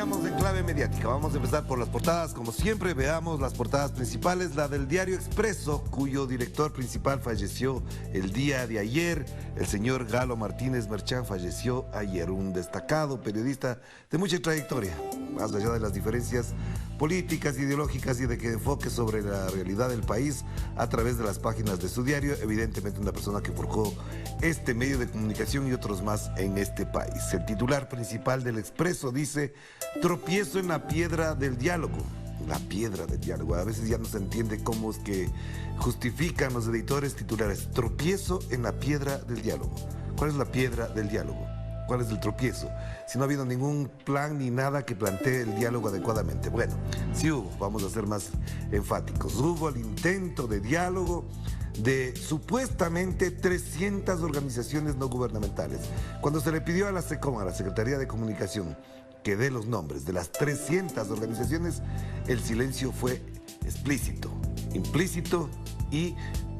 Iniciamos en clave mediática. Vamos a empezar por las portadas. Como siempre, veamos las portadas principales. La del diario Expreso, cuyo director principal falleció el día de ayer. El señor Galo Martínez Merchán falleció ayer, un destacado periodista de mucha trayectoria, más allá de las diferencias políticas, ideológicas y de que enfoque sobre la realidad del país a través de las páginas de su diario. Evidentemente una persona que forjó este medio de comunicación y otros más en este país. El titular principal del Expreso dice: tropiezo en la piedra del diálogo. La piedra del diálogo. A veces ya no se entiende cómo es que justifican los editores titulares. Tropiezo en la piedra del diálogo. ¿Cuál es la piedra del diálogo? ¿Cuál es el tropiezo? Si no ha habido ningún plan ni nada que plantee el diálogo adecuadamente. Bueno, sí hubo, vamos a ser más enfáticos. Hubo el intento de diálogo de supuestamente 300 organizaciones no gubernamentales. Cuando se le pidió a la SECOM, a la Secretaría de Comunicación, que dé los nombres de las 300 organizaciones, el silencio fue explícito, implícito, y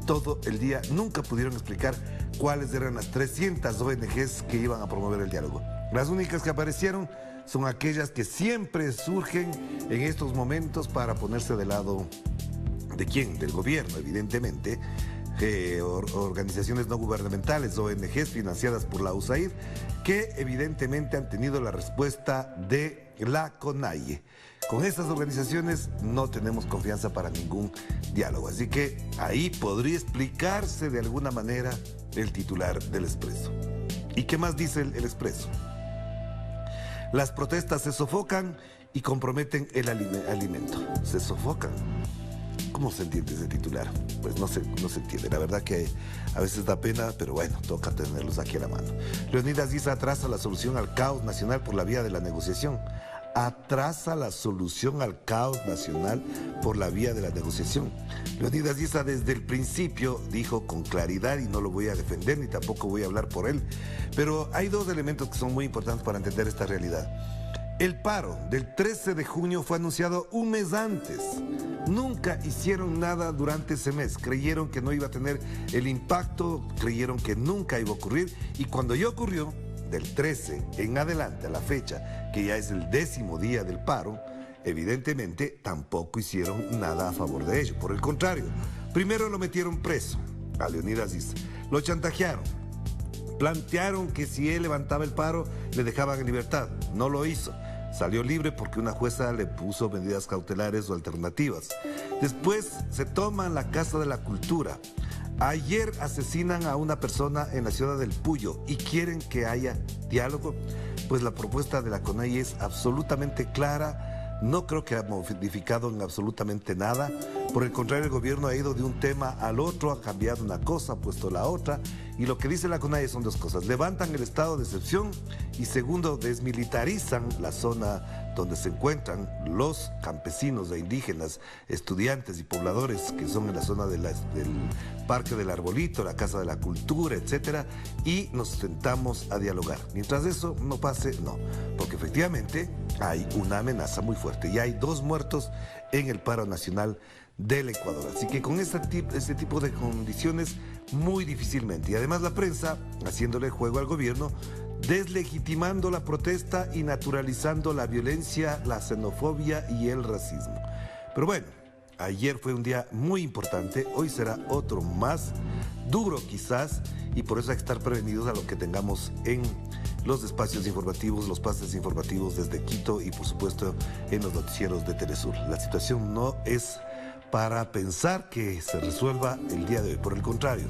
todo el día nunca pudieron explicar cuáles eran las 300 ONGs que iban a promover el diálogo. Las únicas que aparecieron son aquellas que siempre surgen en estos momentos para ponerse del lado de quién, del gobierno, evidentemente. Organizaciones no gubernamentales, ONGs financiadas por la USAID, que evidentemente han tenido la respuesta de la CONAIE. Con estas organizaciones no tenemos confianza para ningún diálogo, así que ahí podría explicarse de alguna manera el titular del Expreso. ¿Y qué más dice el Expreso? Las protestas se sofocan y comprometen el alimento. Se sofocan. ¿Cómo se entiende ese titular? Pues no se entiende. La verdad que a veces da pena, pero bueno, toca tenerlos aquí a la mano. Leonidas Diza atrasa la solución al caos nacional por la vía de la negociación. Atrasa la solución al caos nacional por la vía de la negociación. Leonidas Diza desde el principio dijo con claridad, y no lo voy a defender ni tampoco voy a hablar por él, pero hay dos elementos que son muy importantes para entender esta realidad. El paro del 13 de junio fue anunciado un mes antes. Nunca hicieron nada durante ese mes. Creyeron que no iba a tener el impacto, creyeron que nunca iba a ocurrir. Y cuando ya ocurrió, del 13 en adelante a la fecha, que ya es el 10º día del paro, evidentemente tampoco hicieron nada a favor de ello. Por el contrario, primero lo metieron preso, a Leonidas Diza. Lo chantajearon. Plantearon que si él levantaba el paro, le dejaban en libertad. No lo hizo. Salió libre porque una jueza le puso medidas cautelares o alternativas. Después se toman la Casa de la Cultura. Ayer asesinan a una persona en la ciudad del Puyo y quieren que haya diálogo. Pues la propuesta de la CONAIE es absolutamente clara. No creo que ha modificado en absolutamente nada. Por el contrario, el gobierno ha ido de un tema al otro, ha cambiado una cosa, ha puesto la otra. Y lo que dice la CONAIE son dos cosas: levantan el estado de excepción y segundo, desmilitarizan la zona donde se encuentran los campesinos e indígenas, estudiantes y pobladores que son en la zona del Parque del Arbolito, la Casa de la Cultura, etcétera, y nos sentamos a dialogar. Mientras eso no pase, no, porque efectivamente hay una amenaza muy fuerte y hay 2 muertos en el paro nacional del Ecuador. Así que con este tipo de condiciones, muy difícilmente. Y además la prensa haciéndole juego al gobierno, deslegitimando la protesta y naturalizando la violencia, la xenofobia y el racismo. Pero bueno, ayer fue un día muy importante, hoy será otro más duro quizás, y por eso hay que estar prevenidos a lo que tengamos en los espacios informativos, los pases informativos desde Quito y por supuesto en los noticieros de Telesur. La situación no es para pensar que se resuelva el día de hoy. Por el contrario,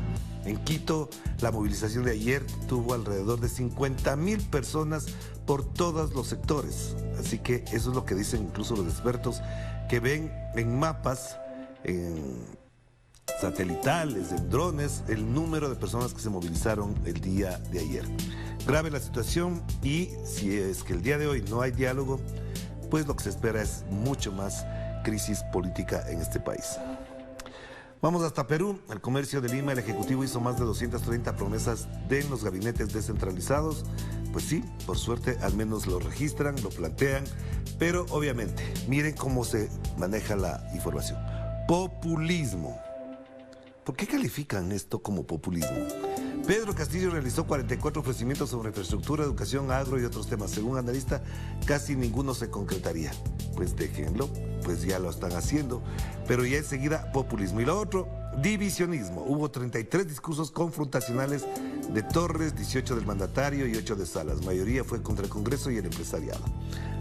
en Quito la movilización de ayer tuvo alrededor de 50.000 personas por todos los sectores. Así que eso es lo que dicen incluso los expertos que ven en mapas, en satelitales, en drones, el número de personas que se movilizaron el día de ayer. Grave la situación, y si es que el día de hoy no hay diálogo, pues lo que se espera es mucho más crisis política en este país. Vamos hasta Perú. El Comercio de Lima, el Ejecutivo hizo más de 230 promesas en los gabinetes descentralizados. Pues sí, por suerte al menos lo registran, lo plantean, pero obviamente, miren cómo se maneja la información. Populismo. ¿Por qué califican esto como populismo? Pedro Castillo realizó 44 ofrecimientos sobre infraestructura, educación, agro y otros temas. Según analista, casi ninguno se concretaría. Pues déjenlo, pues ya lo están haciendo. Pero ya enseguida populismo. Y lo otro, divisionismo. Hubo 33 discursos confrontacionales de Torres, 18 del mandatario y 8 de Salas. Mayoría fue contra el Congreso y el empresariado.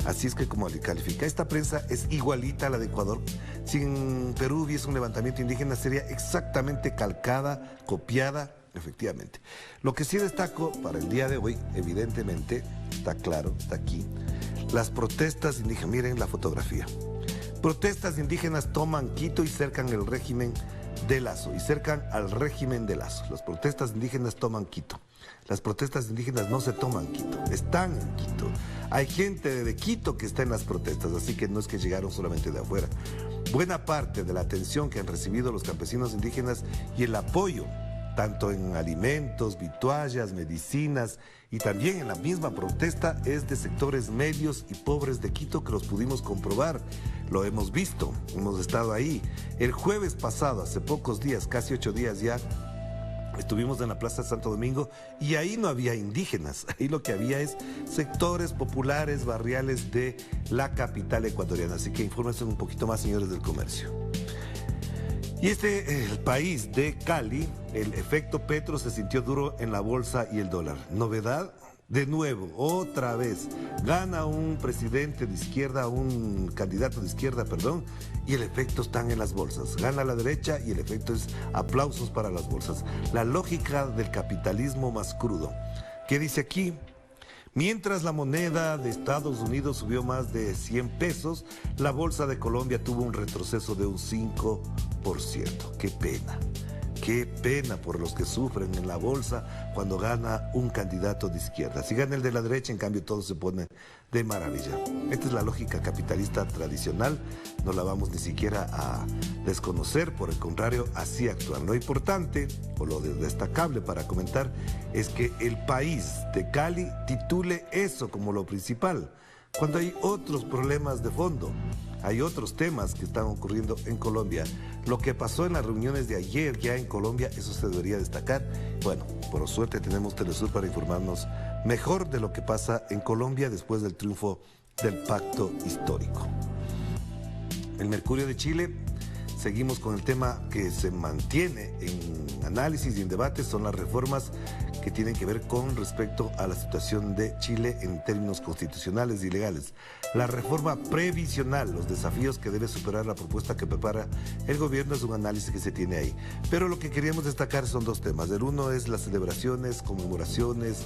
Así es que como le califica, esta prensa es igualita a la de Ecuador. Si en Perú hubiese un levantamiento indígena, sería exactamente calcada, copiada, efectivamente. Lo que sí destaco para el día de hoy, evidentemente, está claro, está aquí, las protestas indígenas. Miren la fotografía. Protestas indígenas toman Quito y cercan el régimen de Lazo, y cercan al régimen de Lazo. Las protestas indígenas toman Quito. Las protestas indígenas no se toman Quito, están en Quito. Hay gente de Quito que está en las protestas, así que no es que llegaron solamente de afuera. Buena parte de la atención que han recibido los campesinos indígenas y el apoyo, tanto en alimentos, vituallas, medicinas y también en la misma protesta, es de sectores medios y pobres de Quito, que los pudimos comprobar, lo hemos visto, hemos estado ahí. El jueves pasado, hace pocos días, casi 8 días ya, estuvimos en la Plaza de Santo Domingo y ahí no había indígenas, ahí lo que había es sectores populares, barriales de la capital ecuatoriana. Así que infórmense un poquito más, señores del comercio. Y el país de Cali, el efecto Petro se sintió duro en la bolsa y el dólar. Novedad, de nuevo, otra vez, gana un presidente de izquierda, un candidato de izquierda, perdón, y el efecto está en las bolsas. Gana la derecha y el efecto es aplausos para las bolsas. La lógica del capitalismo más crudo. ¿Qué dice aquí? Mientras la moneda de Estados Unidos subió más de 100 pesos, la bolsa de Colombia tuvo un retroceso de un 5%. ¡Qué pena! ¡Qué pena por los que sufren en la bolsa cuando gana un candidato de izquierda! Si gana el de la derecha, en cambio, todo se pone de maravilla. Esta es la lógica capitalista tradicional, no la vamos ni siquiera a desconocer, por el contrario, así actúan. Lo importante, o lo destacable para comentar, es que el país de Cali titule eso como lo principal, cuando hay otros problemas de fondo. Hay otros temas que están ocurriendo en Colombia. Lo que pasó en las reuniones de ayer ya en Colombia, eso se debería destacar. Bueno, por suerte tenemos Telesur para informarnos mejor de lo que pasa en Colombia después del triunfo del pacto histórico. El Mercurio de Chile, seguimos con el tema que se mantiene en análisis y en debate, son las reformas que tienen que ver con respecto a la situación de Chile en términos constitucionales y legales. La reforma previsional, los desafíos que debe superar la propuesta que prepara el gobierno, es un análisis que se tiene ahí. Pero lo que queríamos destacar son dos temas. El uno es las celebraciones, conmemoraciones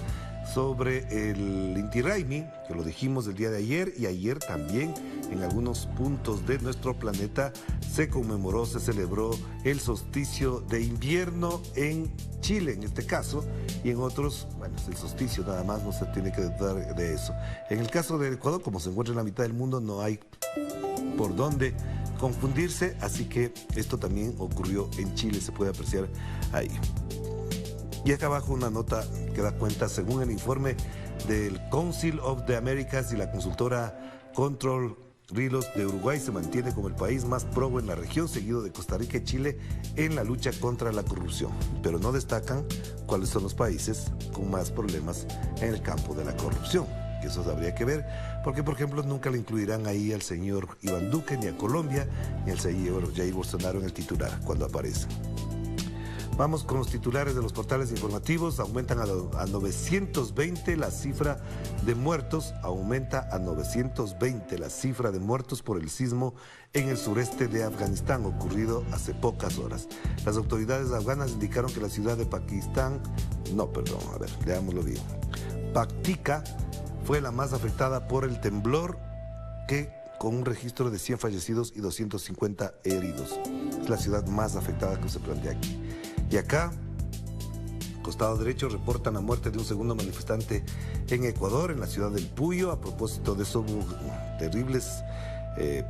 sobre el Inti Raymi, que lo dijimos el día de ayer, y ayer también en algunos puntos de nuestro planeta se conmemoró, se celebró el solsticio de invierno en Chile, en este caso, y en otros, bueno, es el solsticio nada más, no se tiene que dudar de eso. En el caso de Ecuador, como se encuentra en la mitad del mundo, no hay por dónde confundirse, así que esto también ocurrió en Chile, se puede apreciar ahí. Y acá abajo una nota que da cuenta, según el informe del Council of the Americas y la consultora Control Rilos de Uruguay, se mantiene como el país más progre en la región, seguido de Costa Rica y Chile en la lucha contra la corrupción. Pero no destacan cuáles son los países con más problemas en el campo de la corrupción. Que eso habría que ver, porque por ejemplo nunca le incluirán ahí al señor Iván Duque, ni a Colombia, ni al señor Jair Bolsonaro en el titular cuando aparece. Vamos con los titulares de los portales informativos. Aumentan a 920 la cifra de muertos. Aumenta a 920 la cifra de muertos por el sismo en el sureste de Afganistán, ocurrido hace pocas horas. Las autoridades afganas indicaron que la ciudad de leámoslo bien. Paktika fue la más afectada por el temblor, con un registro de 100 fallecidos y 250 heridos. Es la ciudad más afectada que se plantea aquí. Y acá, costado derecho, reportan la muerte de un segundo manifestante en Ecuador, en la ciudad del Puyo. A propósito de eso, hubo terribles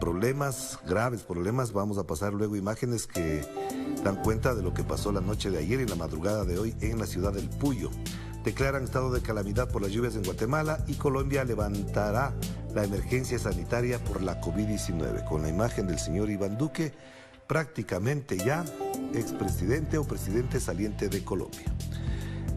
problemas, graves problemas. Vamos a pasar luego imágenes que dan cuenta de lo que pasó la noche de ayer y la madrugada de hoy en la ciudad del Puyo. Declaran estado de calamidad por las lluvias en Guatemala y Colombia levantará la emergencia sanitaria por la COVID-19. Con la imagen del señor Iván Duque, prácticamente ya expresidente o presidente saliente de Colombia.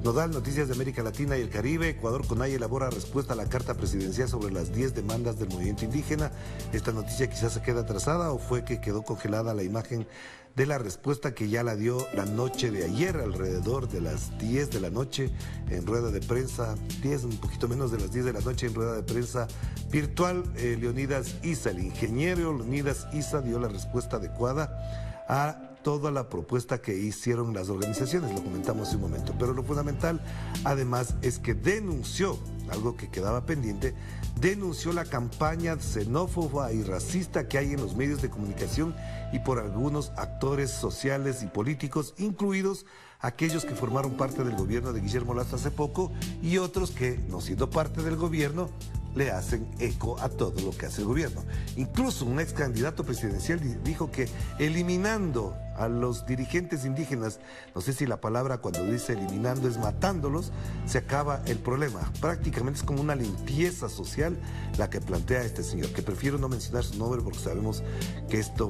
Nodal, Noticias de América Latina y el Caribe. Ecuador CONAIE elabora respuesta a la carta presidencial sobre las 10 demandas del movimiento indígena. Esta noticia quizás se queda atrasada o fue que quedó congelada la imagen de la respuesta que ya la dio la noche de ayer, alrededor de las 10 de la noche, en rueda de prensa, un poquito menos de las 10 de la noche, en rueda de prensa virtual. Leonidas Issa, el ingeniero Leonidas Issa, dio la respuesta adecuada a toda la propuesta que hicieron las organizaciones, lo comentamos hace un momento. Pero lo fundamental, además, es que denunció, algo que quedaba pendiente, denunció la campaña xenófoba y racista que hay en los medios de comunicación y por algunos actores sociales y políticos, incluidos aquellos que formaron parte del gobierno de Guillermo Lasso hace poco y otros que, no siendo parte del gobierno, le hacen eco a todo lo que hace el gobierno. Incluso un ex candidato presidencial dijo que eliminando a los dirigentes indígenas, no sé si la palabra cuando dice eliminando es matándolos, se acaba el problema. Prácticamente es como una limpieza social la que plantea este señor, que prefiero no mencionar su nombre porque sabemos que esto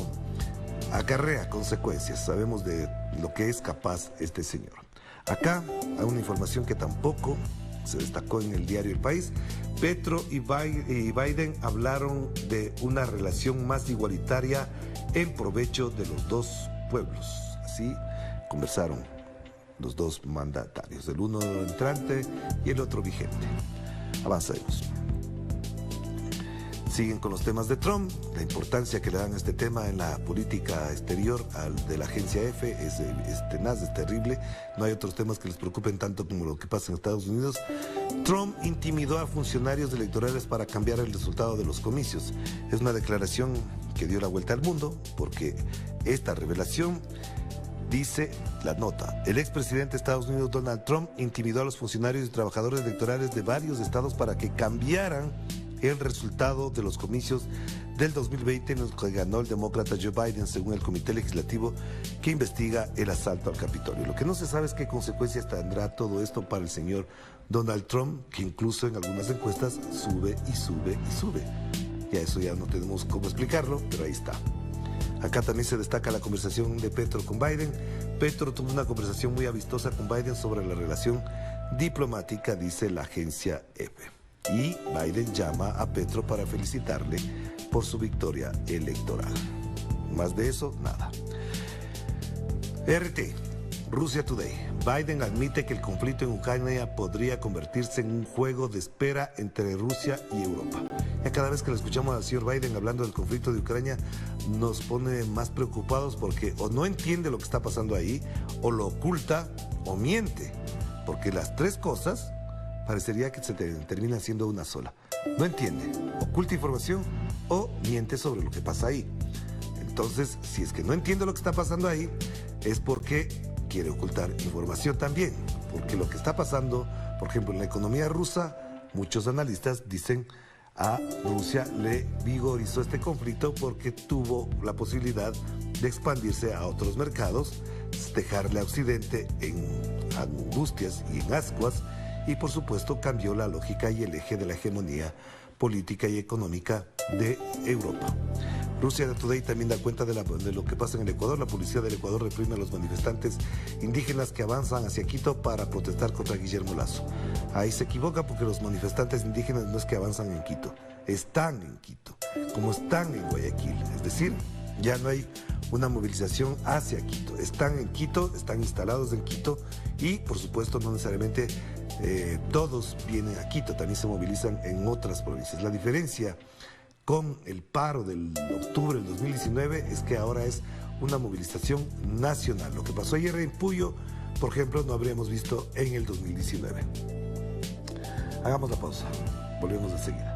acarrea consecuencias, sabemos de lo que es capaz este señor. Acá hay una información que tampoco se destacó en el diario El País. Petro y Biden hablaron de una relación más igualitaria en provecho de los dos pueblos. Así conversaron los dos mandatarios, el uno entrante y el otro vigente. Avancemos. Siguen con los temas de Trump. La importancia que le dan a este tema en la política exterior de la agencia F es tenaz, es terrible. No hay otros temas que les preocupen tanto como lo que pasa en Estados Unidos. Trump intimidó a funcionarios electorales para cambiar el resultado de los comicios. Es una declaración que dio la vuelta al mundo porque esta revelación dice la nota: el expresidente de Estados Unidos, Donald Trump, intimidó a los funcionarios y trabajadores electorales de varios estados para que cambiaran el resultado de los comicios del 2020 en los que ganó el demócrata Joe Biden, según el comité legislativo que investiga el asalto al Capitolio. Lo que no se sabe es qué consecuencias tendrá todo esto para el señor Donald Trump, que incluso en algunas encuestas sube y sube y sube. Ya eso ya no tenemos cómo explicarlo, pero ahí está. Acá también se destaca la conversación de Petro con Biden. Petro tuvo una conversación muy amistosa con Biden sobre la relación diplomática, dice la agencia EFE. Y Biden llama a Petro para felicitarle por su victoria electoral. Más de eso, nada. RT, Russia Today. Biden admite que el conflicto en Ucrania podría convertirse en un juego de espera entre Rusia y Europa. Ya cada vez que le escuchamos al señor Biden hablando del conflicto de Ucrania, nos pone más preocupados porque o no entiende lo que está pasando ahí, o lo oculta, o miente. Porque las tres cosas parecería que se termina siendo una sola. No entiende, oculta información o miente sobre lo que pasa ahí. Entonces, si es que no entiende lo que está pasando ahí, es porque quiere ocultar información también. Porque lo que está pasando, por ejemplo, en la economía rusa, muchos analistas dicen a Rusia le vigorizó este conflicto porque tuvo la posibilidad de expandirse a otros mercados, dejarle a Occidente en angustias y en ascuas, y por supuesto cambió la lógica y el eje de la hegemonía política y económica de Europa. Russia Today también da cuenta de lo que pasa en el Ecuador. La policía del Ecuador reprime a los manifestantes indígenas que avanzan hacia Quito para protestar contra Guillermo Lasso. Ahí se equivoca porque los manifestantes indígenas no es que avanzan en Quito, están en Quito, como están en Guayaquil. Es decir, ya no hay una movilización hacia Quito. Están en Quito, están instalados en Quito y, por supuesto, no necesariamente todos vienen a Quito, también se movilizan en otras provincias. La diferencia con el paro del octubre del 2019 es que ahora es una movilización nacional. Lo que pasó ayer en Puyo, por ejemplo, no habríamos visto en el 2019. Hagamos la pausa, volvemos enseguida.